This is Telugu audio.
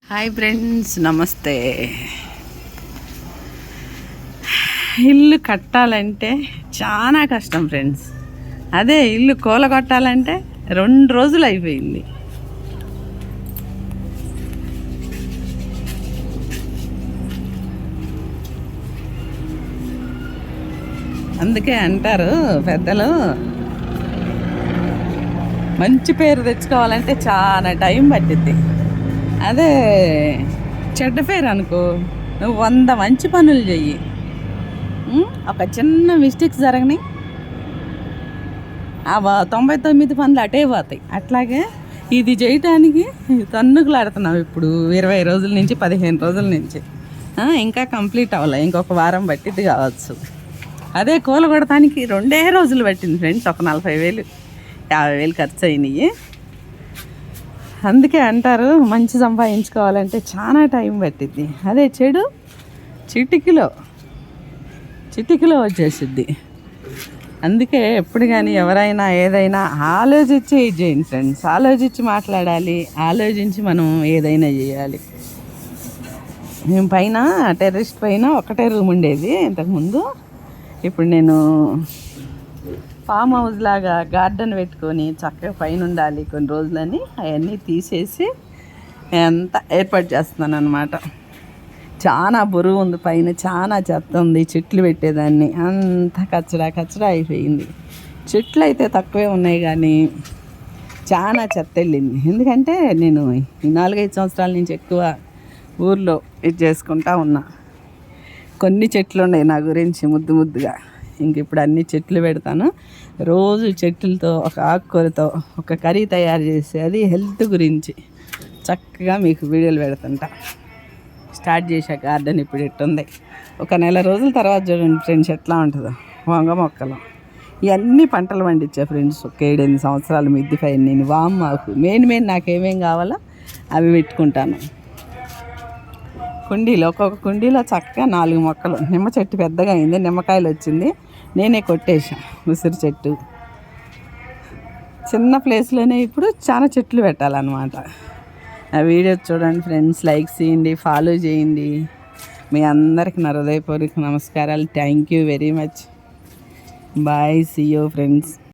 హాయ్ ఫ్రెండ్స్, నమస్తే. ఇల్లు కట్టాలంటే చాలా కష్టం ఫ్రెండ్స్. అదే ఇల్లు కూలగొట్టాలంటే 2 రోజులు అయిపోయింది. అందుకే అంటారు పెద్దలు, మంచి పేరు తెచ్చుకోవాలంటే చాలా టైం పట్టిద్ది. అదే చెడ్డ పేరు అనుకో, నువ్వు 100 మంచి పనులు చెయ్యి, ఒక చిన్న మిస్టేక్స్ జరగని ఆ 99 పనులు అటే పోతాయి. అట్లాగే ఇది చేయటానికి తన్నుకులాడుతున్నావు ఇప్పుడు 20 రోజుల నుంచి 15 రోజుల నుంచి. ఇంకా కంప్లీట్ అవ్వలే, ఇంకొక వారం పట్టిద్ది కావచ్చు. అదే కూలగొడటానికి 2 రోజులు పట్టింది ఫ్రెండ్స్. ఒక 40,000 50,000 ఖర్చు అయినాయి. అందుకే అంటారు మంచి సంపాదించుకోవాలంటే చాలా టైం పట్టిద్ది. అదే చెడు చిటికలో వచ్చేసిద్ది. అందుకే ఎప్పుడు కానీ ఎవరైనా ఏదైనా ఆలోచించి ఇది చేయండి ఫ్రెండ్స్. ఆలోచించి మాట్లాడాలి, ఆలోచించి మనం ఏదైనా చేయాలి. మేము పైన టెర్రస్ పైన ఒకటే రూమ్ ఉండేది ఇంతకుముందు. ఇప్పుడు నేను ఫామ్ హౌస్ లాగా గార్డెన్ పెట్టుకొని చక్కగా పైన ఉండాలి కొన్ని రోజులని అవన్నీ తీసేసి ఎంత ఏర్పాటు చేస్తున్నాను అనమాట. చాలా బరువు ఉంది పైన, చాలా చెత్త ఉంది. చెట్లు పెట్టేదాన్ని అంత కచ్చడా అయిపోయింది. చెట్లు అయితే తక్కువే ఉన్నాయి కానీ చాలా చెత్త వెళ్ళింది. ఎందుకంటే నేను ఈ 4-5 సంవత్సరాల నుంచి ఎక్కువ ఊర్లో ఇది చేసుకుంటా ఉన్నా. కొన్ని చెట్లు ఉన్నాయి నా గురించి ముద్దుగా. ఇంక ఇప్పుడు అన్ని చెట్లు పెడతాను. రోజు చెట్లతో ఒక ఆకుకూరతో ఒక కర్రీ తయారు చేసి అది హెల్త్ గురించి చక్కగా మీకు వీడియోలు పెడుతుంటా. స్టార్ట్ చేసా గార్డెన్. ఇప్పుడు ఎట్టుంది, ఒక నెల రోజుల తర్వాత చూడండి ఫ్రెండ్స్ ఎట్లా ఉంటుందో. వంగ మొక్కలు ఇవన్నీ పంటలు పండించా ఫ్రెండ్స్. ఒక 7-8 సంవత్సరాలు మిద్ది పైన నేను వామ్మాకు మెయిన్ నాకేమేం కావాలో అవి పెట్టుకుంటాను. ఒక్కొక్క కుండీలో చక్కగా 4 మొక్కలు. నిమ్మ చెట్టు పెద్దగా అయింది, నిమ్మకాయలు వచ్చింది, నేనే కొట్టేసాను. ఉసిరి చెట్టు చిన్న ప్లేస్లోనే ఇప్పుడు చాలా చెట్లు పెట్టాలన్నమాట. ఆ వీడియో చూడండి ఫ్రెండ్స్, లైక్ చేయండి, ఫాలో చేయండి. మీ అందరికి నా హృదయపూర్వక నమస్కారాలు. Thank you very much. Bye, see you friends.